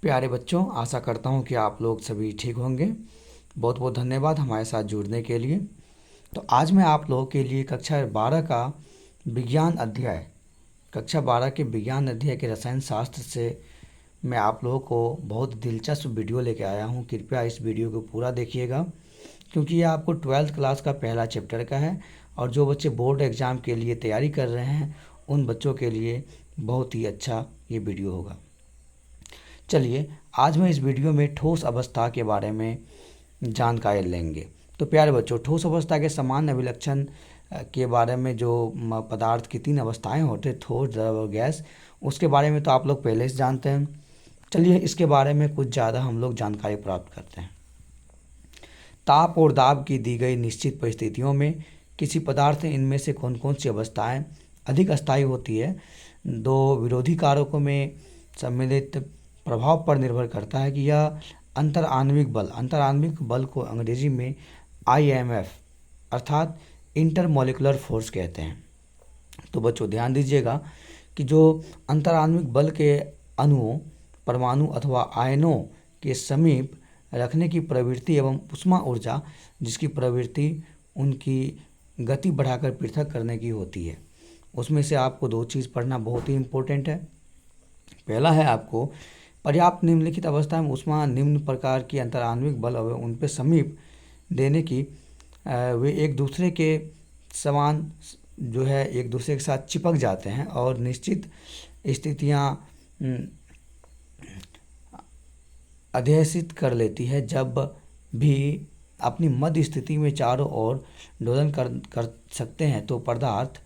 प्यारे बच्चों, आशा करता हूँ कि आप लोग सभी ठीक होंगे। बहुत बहुत धन्यवाद हमारे साथ जुड़ने के लिए। तो आज मैं आप लोगों के लिए कक्षा 12 का विज्ञान अध्याय कक्षा 12 के विज्ञान अध्याय के रसायन शास्त्र से मैं आप लोगों को बहुत दिलचस्प वीडियो लेके आया हूँ। कृपया इस वीडियो को पूरा देखिएगा, क्योंकि ये आपको 12th क्लास का पहला चैप्टर का है और जो बच्चे बोर्ड एग्ज़ाम के लिए तैयारी कर रहे हैं उन बच्चों के लिए बहुत ही अच्छा ये वीडियो होगा। चलिए, आज मैं इस वीडियो में ठोस अवस्था के बारे में जानकारी लेंगे। तो प्यारे बच्चों, ठोस अवस्था के सामान्य अभिलक्षण के बारे में जो पदार्थ की 3 अवस्थाएं होते हैं, ठोस, द्रव और गैस, उसके बारे में तो आप लोग पहले से जानते हैं। चलिए, इसके बारे में कुछ ज़्यादा हम लोग जानकारी प्राप्त करते हैं। ताप और दाब की दी गई निश्चित परिस्थितियों में किसी पदार्थ इनमें से कौन कौन सी अवस्थाएं अधिक अस्थायी होती है, दो विरोधी कारकों में सम्मिलित प्रभाव पर निर्भर करता है कि यह अंतर आणविक बल को अंग्रेजी में IMF अर्थात इंटरमोलिकुलर फोर्स कहते हैं। तो बच्चों ध्यान दीजिएगा कि जो अंतराण्विक बल के अणुओं, परमाणु अथवा आयनों के समीप रखने की प्रवृत्ति एवं उष्मा ऊर्जा जिसकी प्रवृत्ति उनकी गति बढ़ाकर पृथक करने की होती है, उसमें से आपको 2 चीज़ पढ़ना बहुत ही इम्पोर्टेंट है। पहला है आपको पर्याप्त निम्नलिखित अवस्था में उष्मा निम्न प्रकार की अंतराण्विक बल और उन पे समीप देने की वे एक दूसरे के समान जो है एक दूसरे के साथ चिपक जाते हैं और निश्चित स्थितियां अध्यसित कर लेती है। जब भी अपनी मध्य स्थिति में चारों ओर दोलन कर सकते हैं तो पदार्थ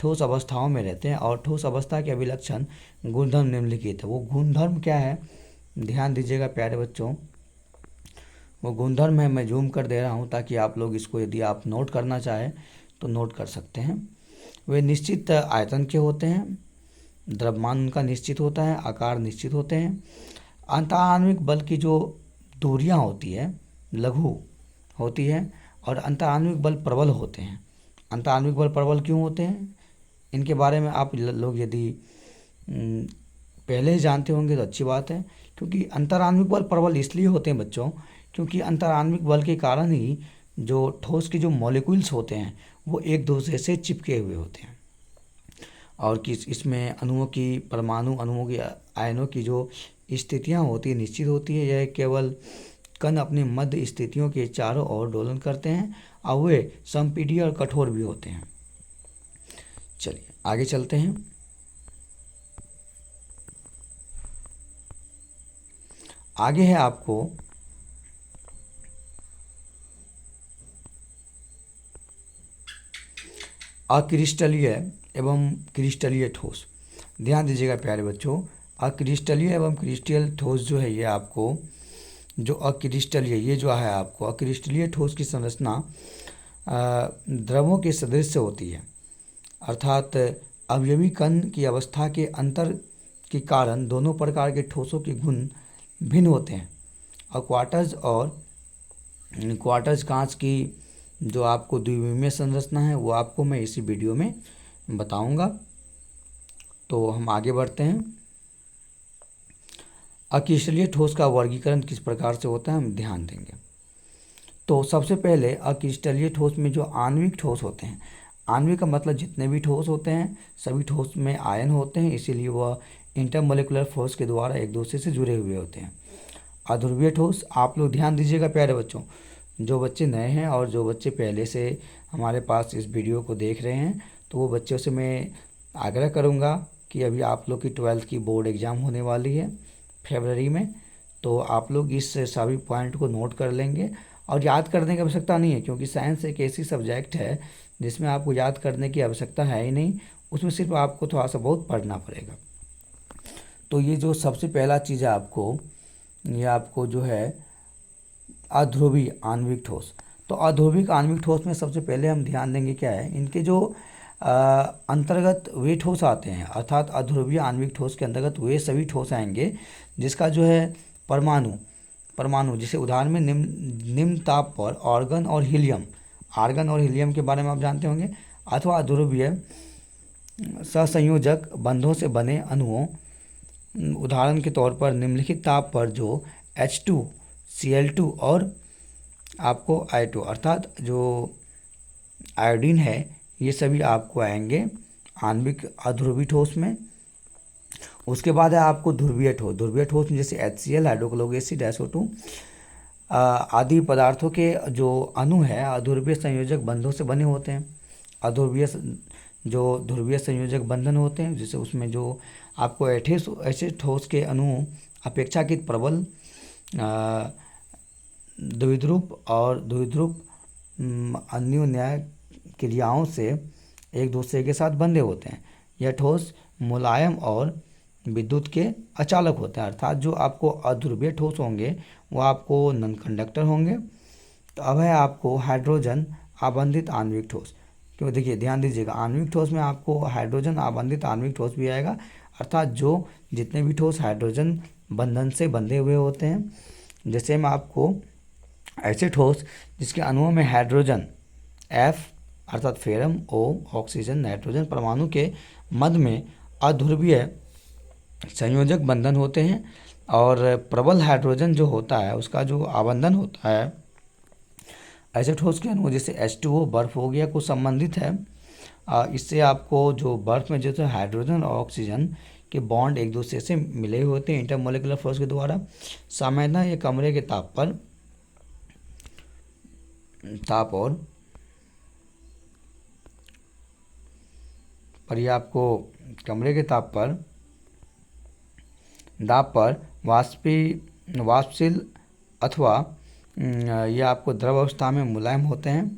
ठोस अवस्थाओं में रहते हैं। और ठोस अवस्था के अभिलक्षण गुणधर्म निम्नलिखित है। वो गुणधर्म क्या है, ध्यान दीजिएगा प्यारे बच्चों। वो गुणधर्म है, मैं जूम कर दे रहा हूँ ताकि आप लोग इसको यदि आप नोट करना चाहें तो नोट कर सकते हैं। वे निश्चित आयतन के होते हैं, द्रव्यमान उनका निश्चित होता है, आकार निश्चित होते हैं। अंतराण्विक बल की जो दूरियां होती है लघु होती है और अंतराण्विक बल प्रबल होते हैं। अंतराण्विक बल प्रबल क्यों होते हैं, इनके बारे में आप लोग यदि पहले ही जानते होंगे तो अच्छी बात है। क्योंकि अंतराण्विक बल प्रबल इसलिए होते हैं बच्चों, क्योंकि अंतराण्विक बल के कारण ही जो ठोस के जो मॉलिक्यूल्स होते हैं वो एक दूसरे से चिपके हुए होते हैं और इसमें अणुओं की, परमाणु अणुओं की, आयनों की जो स्थितियां होती है निश्चित होती है। यह केवल कण अपने मध्य स्थितियों के चारों ओर दोलन करते हैं और वे संपीडीय और कठोर भी होते हैं। चलिए आगे चलते हैं। आगे है आपको अक्रिस्टलीय एवं क्रिस्टलीय ठोस। ध्यान दीजिएगा प्यारे बच्चों, अक्रिस्टलीय एवं क्रिस्टलीय ठोस जो है ये आपको जो अक्रिस्टलीय ये जो है आपको अक्रिस्टलीय ठोस की संरचना द्रवों के सदृश होती है, अर्थात अवयवी कण की अवस्था के अंतर के कारण दोनों प्रकार के ठोसों के गुण भिन्न होते हैं। और क्वार्टज कांच की जो आपको द्विविमीय संरचना है वो आपको मैं इसी वीडियो में बताऊंगा। तो हम आगे बढ़ते हैं। अक्रिस्टलीय ठोस का वर्गीकरण किस प्रकार से होता है हम ध्यान देंगे। तो सबसे पहले अक्रिस्टलीय ठोस में जो आणविक ठोस होते हैं, आणविक का मतलब जितने भी ठोस होते हैं सभी ठोस में आयन होते हैं, इसीलिए वह इंटरमोलिकुलर फोर्स के द्वारा एक दूसरे से जुड़े हुए होते हैं। अध्रुवीय ठोस, आप लोग ध्यान दीजिएगा प्यारे बच्चों, जो बच्चे नए हैं और जो बच्चे पहले से हमारे पास इस वीडियो को देख रहे हैं तो वो बच्चों से मैं आग्रह करूँगा कि अभी आप लोग की 12th की बोर्ड एग्ज़ाम होने वाली है फरवरी में, तो आप लोग इस सभी पॉइंट को नोट कर लेंगे और याद करने की आवश्यकता नहीं है, क्योंकि साइंस एक ऐसी सब्जेक्ट है जिसमें आपको याद करने की आवश्यकता है ही नहीं, उसमें सिर्फ आपको थोड़ा सा बहुत पढ़ना पड़ेगा। तो ये जो सबसे पहला चीज़ है ये आपको जो है अध्रुवीय आणविक ठोस। तो अध्रुविक आणविक ठोस में सबसे पहले हम ध्यान देंगे क्या है, इनके जो अंतर्गत वे ठोस आते हैं, अर्थात अध्रुवीय आणविक ठोस के अंतर्गत वे सभी ठोस आएंगे जिसका जो है परमाणु जिसे उदाहरण में निम्न ताप पर आर्गन और हीलियम के बारे में आप जानते होंगे, अथवा अध्रुवीय सहसंयोजक बंधों से बने अणुओं उदाहरण के तौर पर निम्नलिखित ताप पर जो H2Cl2 और आपको I2 अर्थात जो आयोडीन है, ये सभी आपको आएंगे आणविक अध्रुवी ठोस में। उसके बाद है आपको ध्रुवीय ठोस। ध्रुवीय ठोस में जैसे HCl, हाइड्रोक्लोरिक एसिड, SO2 आदि पदार्थों के जो अणु है अध्रुवीय संयोजक बंधों से बने होते हैं। अध्रुवीय जो ध्रुवीय संयोजक बंधन होते हैं, जैसे उसमें जो आपको ऐसे ठोस के अणु अपेक्षाकृत प्रबल द्विध्रुव और द्विध्रुव अन्योन्याय क्रियाओं से एक दूसरे के साथ बंधे होते हैं। यह ठोस मुलायम और विद्युत के अचालक होते हैं, अर्थात जो आपको अध्रुवीय ठोस होंगे वो आपको नॉन कंडक्टर होंगे। तो अब है आपको हाइड्रोजन आबंधित आणविक ठोस। क्यों, देखिए ध्यान दीजिएगा, आणविक ठोस में आपको हाइड्रोजन आबंधित आणविक ठोस भी आएगा, अर्थात जो जितने भी ठोस हाइड्रोजन बंधन से बंधे हुए होते हैं। जैसे मैं आपको ऐसे ठोस जिसके अणुओं में हाइड्रोजन F अर्थात फेरम, O ऑक्सीजन, नाइट्रोजन परमाणु के मध्य में अध्रुवीय संयोजक बंधन होते हैं और प्रबल हाइड्रोजन जो होता है उसका जो आबंधन होता है ऐसे ठोस के अणु जैसे H2O बर्फ हो गया कुछ संबंधित है। इससे आपको जो बर्फ में जो है हाइड्रोजन और ऑक्सीजन के बॉन्ड एक दूसरे से मिले हुए होते हैं इंटरमोलिकुलर फोर्स के द्वारा। सामान्यतः ये कमरे के दाब पर वाष्पशील अथवा ये आपको द्रव अवस्था में मुलायम होते हैं।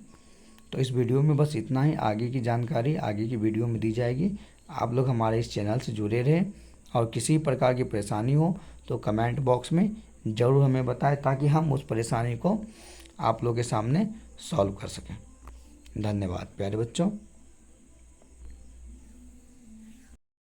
तो इस वीडियो में बस इतना ही। आगे की जानकारी आगे की वीडियो में दी जाएगी। आप लोग हमारे इस चैनल से जुड़े रहें और किसी प्रकार की परेशानी हो तो कमेंट बॉक्स में ज़रूर हमें बताएं ताकि हम उस परेशानी को आप लोगों के सामने सॉल्व कर सकें। धन्यवाद प्यारे बच्चों।